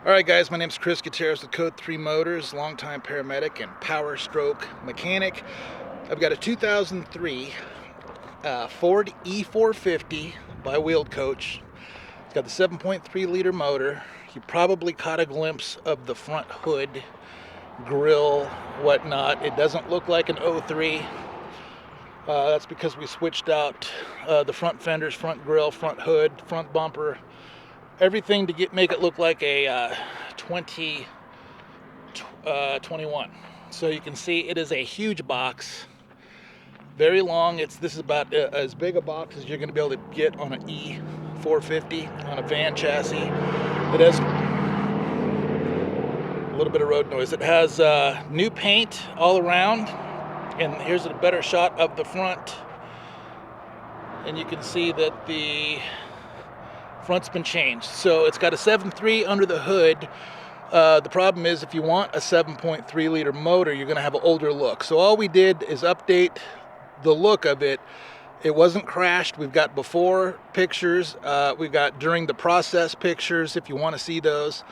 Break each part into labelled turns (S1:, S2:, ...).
S1: Alright guys, my name is Chris Gutierrez with Code 3 Motors, longtime paramedic and power stroke mechanic. I've got a 2003 Ford E450 by Wheeled Coach. It's got the 7.3 liter motor. You probably caught a glimpse of the front hood, grill, whatnot. It doesn't look like an 03. That's because we switched out the front fenders, front grill, front hood, front bumper, everything to make it look like a 2021. So you can see it is a huge box, very long. This is about as big a box as you're going to be able to get on an E450 on a van chassis. It has a little bit of road noise. It has new paint all around, and here's a better shot of the front, and you can see that the front's been changed. So it's got a 7.3 under the hood. The problem is, if you want a 7.3 liter motor, you're going to have an older look. So all we did is update the look of it. It wasn't crashed. We've got before pictures. We've got during the process pictures, if you want to see those,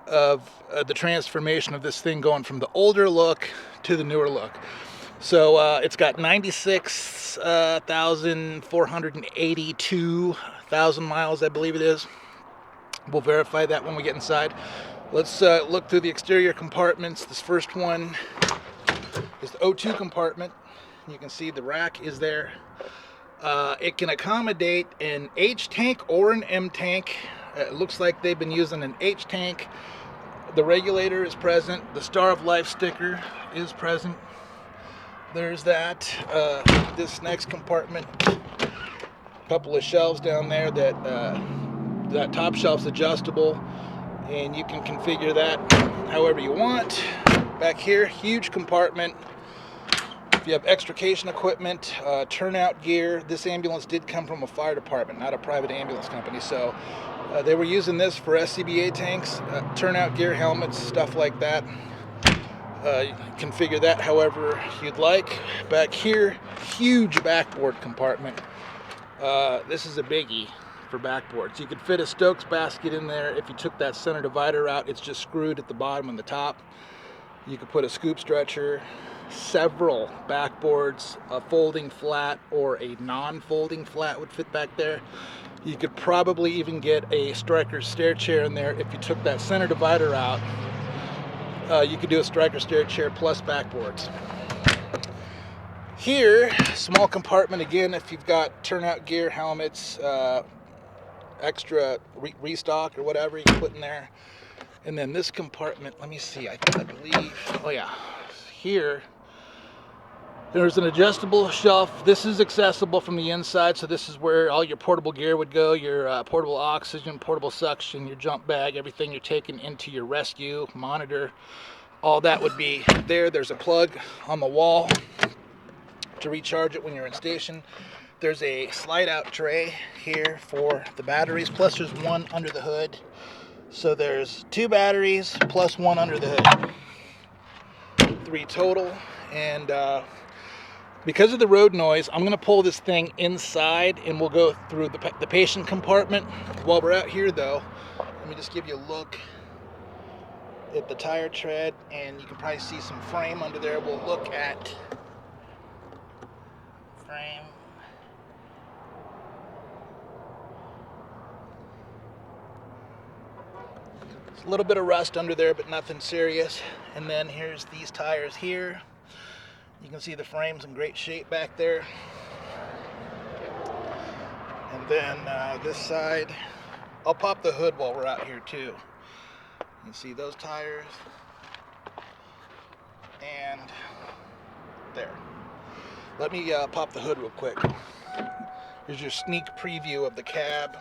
S1: of the transformation of this thing going from the older look to the newer look. So it's got 96,482,000 miles, I believe it is. We'll verify that when we get inside. Let's look through the exterior compartments. This first one is the O2 compartment. You can see the rack is there. It can accommodate an H tank or an M tank. It looks like they've been using an H tank. The regulator is present. The Star of Life sticker is present. There's that. This next compartment, a couple of shelves down there. That top shelf's adjustable, and you can configure that however you want. Back here, huge compartment. If you have extrication equipment, turnout gear. This ambulance did come from a fire department, not a private ambulance company, so they were using this for SCBA tanks, turnout gear, helmets, stuff like that. You can configure that however you'd like. Back here, huge backboard compartment. This is a biggie for backboards. You could fit a Stokes basket in there. If you took that center divider out, it's just screwed at the bottom and the top. You could put a scoop stretcher, several backboards, a folding flat or a non-folding flat would fit back there. You could probably even get a Stryker stair chair in there if you took that center divider out. You could do a Stryker stair chair plus backboards. Here, small compartment again if you've got turnout gear, helmets, extra restock or whatever you can put in there. And then this compartment, let me see, I believe, oh yeah, here there's an adjustable shelf. This is accessible from the inside, so this is where all your portable gear would go, your portable oxygen, portable suction, your jump bag, everything you're taking into your rescue, monitor, all that would be there. There's a plug on the wall to recharge it when you're in station. There's a slide out tray here for the batteries, plus there's one under the hood. So there's 2 batteries plus 1 under the hood. 3 total. And because of the road noise, I'm going to pull this thing inside and we'll go through the patient compartment. While we're out here though, let me just give you a look at the tire tread, and you can probably see some frame under there. We'll look at frame. There's a little bit of rust under there, but nothing serious. And then here's these tires here. You can see the frame's in great shape back there. And then this side, I'll pop the hood while we're out here too. You can see those tires. And there. Let me pop the hood real quick. Here's your sneak preview of the cab.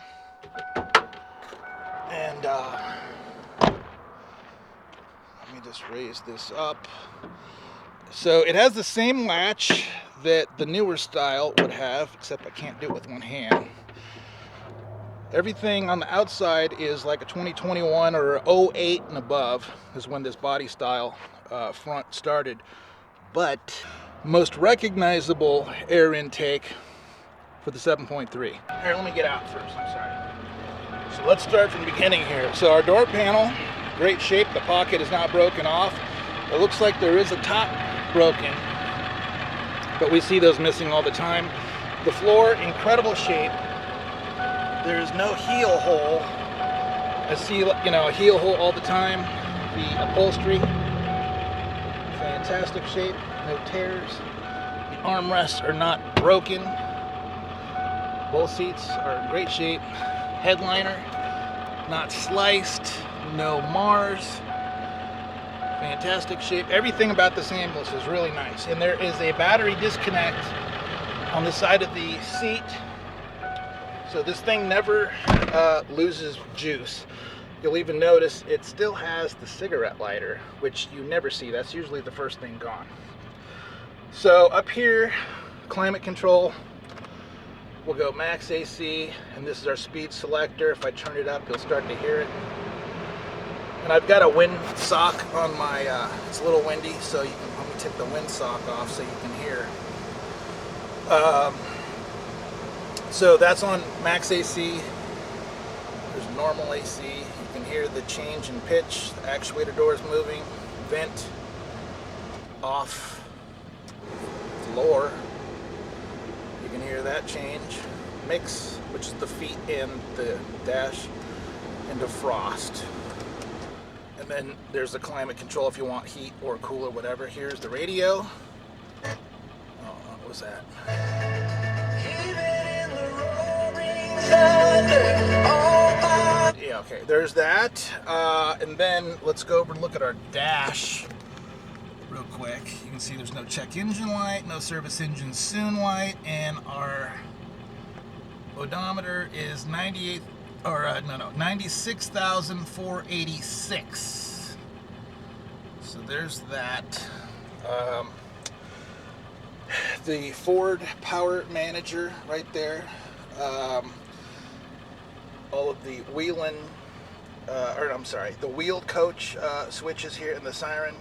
S1: And let me just raise this up. So it has the same latch that the newer style would have, except I can't do it with one hand. Everything on the outside is like a 2021 or 08 and above is when this body style front started. But most recognizable air intake for the 7.3. Here, let me get out first, I'm sorry. So let's start from the beginning here. So our door panel great shape. The pocket is not broken off. It looks like there is a top broken, but we see those missing all the time. The floor, incredible shape. There's no heel hole. I see, a heel hole all the time. The upholstery, fantastic shape, no tears. The armrests are not broken. Both seats are in great shape. Headliner, not sliced, no mars. Fantastic shape. Everything about this ambulance is really nice. And there is a battery disconnect on the side of the seat. So this thing never loses juice. You'll even notice it still has the cigarette lighter, which you never see. That's usually the first thing gone. So up here, climate control. We'll go max AC, and this is our speed selector. If I turn it up, you'll start to hear it. And I've got a wind sock on my, it's a little windy, so you can, let me take the wind sock off so you can hear. So that's on max AC. There's normal AC. You can hear the change in pitch. The actuator door is moving. Vent off. Floor. You can hear that change. Mix, which is the feet and the dash, and defrost. And then there's the climate control if you want heat or cool or whatever. Here's the radio. Oh, what was that? Yeah, okay, there's that. And then let's go over and look at our dash real quick. You can see there's no check engine light, no service engine soon light, and our odometer is 96,486. So there's that. The Ford Power Manager right there. All of the Whelen, the wheeled coach switches here in the siren.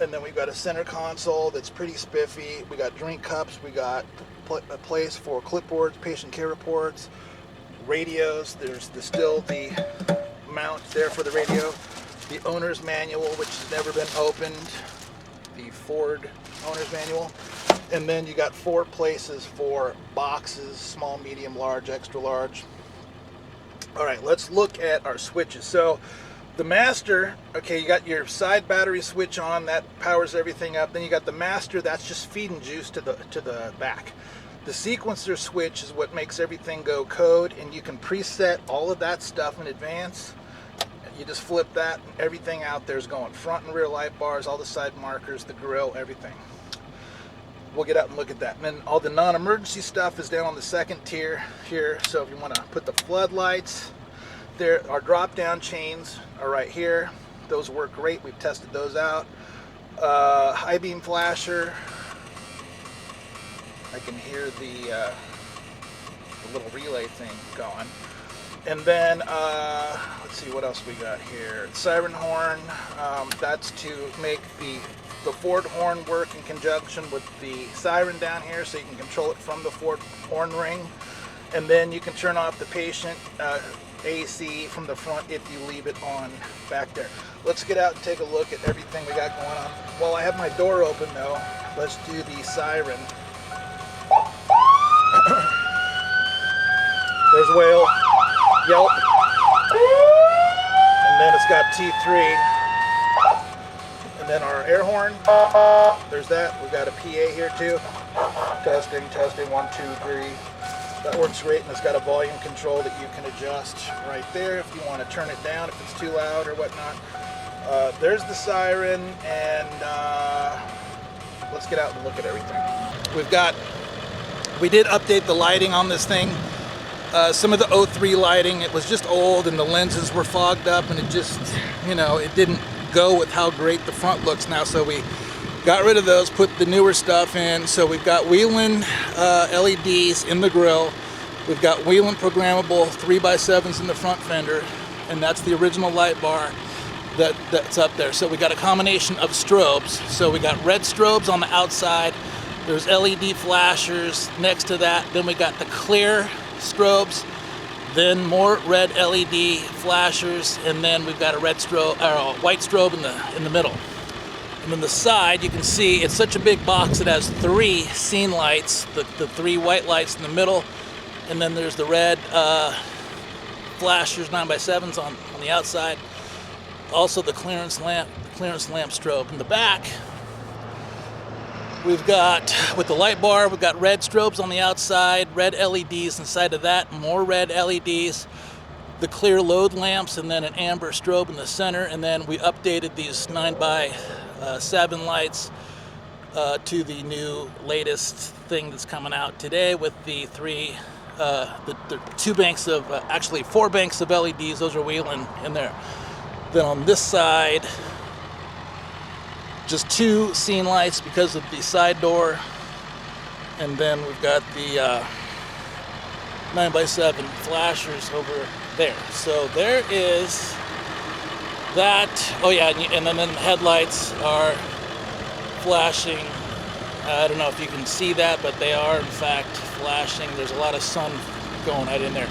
S1: And then we've got a center console that's pretty spiffy. We got drink cups. We got a place for clipboards, patient care reports, radios. There's still the mount there for the radio. The owner's manual, which has never been opened. The Ford owner's manual. And then you got 4 places for boxes, small, medium, large, extra large. All right, let's look at our switches. So the master, okay, you got your side battery switch on, that powers everything up. Then you got the master, that's just feeding juice to the back. The sequencer switch is what makes everything go code, and you can preset all of that stuff in advance. You just flip that, and everything out there is going. Front and rear light bars, all the side markers, the grill, everything. We'll get out and look at that. And then all the non-emergency stuff is down on the second tier here. So if you want to put the floodlights, there, our drop-down chains are right here. Those work great. We've tested those out. High beam flasher. I can hear the little relay thing going. And then let's see what else we got here. Siren horn. That's to make the Ford horn work in conjunction with the siren down here, so you can control it from the Ford horn ring. And then you can turn off the patient AC from the front if you leave it on back there. Let's get out and take a look at everything we got going on. While I have my door open though, let's do the siren. There's whale, yelp, and then it's got T3. And then our air horn, there's that. We've got a PA here too. Testing, 1, 2, 3. That works great, and it's got a volume control that you can adjust right there if you want to turn it down if it's too loud or whatnot. There's the siren, and let's get out and look at everything. We did update the lighting on this thing. Some of the 03 lighting, it was just old and the lenses were fogged up, and it just, it didn't go with how great the front looks now, so we got rid of those, put the newer stuff in. So we've got Whelen LEDs in the grill. We've got Whelen programmable 3x7s in the front fender, and that's the original light bar that's up there. So we got a combination of strobes. So we got red strobes on the outside. There's LED flashers next to that. Then we got the clear strobes Then more red LED flashers, and then we've got a red strobe or a white strobe in the middle. And then the side, you can see it's such a big box. It has 3 scene lights, the 3 white lights in the middle, and then there's the red flashers 9x7s on the outside. Also the clearance lamp strobe in the back. We've got, with the light bar, we've got red strobes on the outside, red LEDs inside of that, more red LEDs, the clear load lamps, and then an amber strobe in the center. And then we updated these 9x7 lights to the new latest thing that's coming out today with the 2 banks of, actually 4 banks of LEDs. Those are wheeling in there. Then on this side, just 2 scene lights because of the side door, and then we've got the 9x7 flashers over there. So there is that. Oh yeah, and then the headlights are flashing. I don't know if you can see that, but they are in fact flashing. There's a lot of sun going right in there.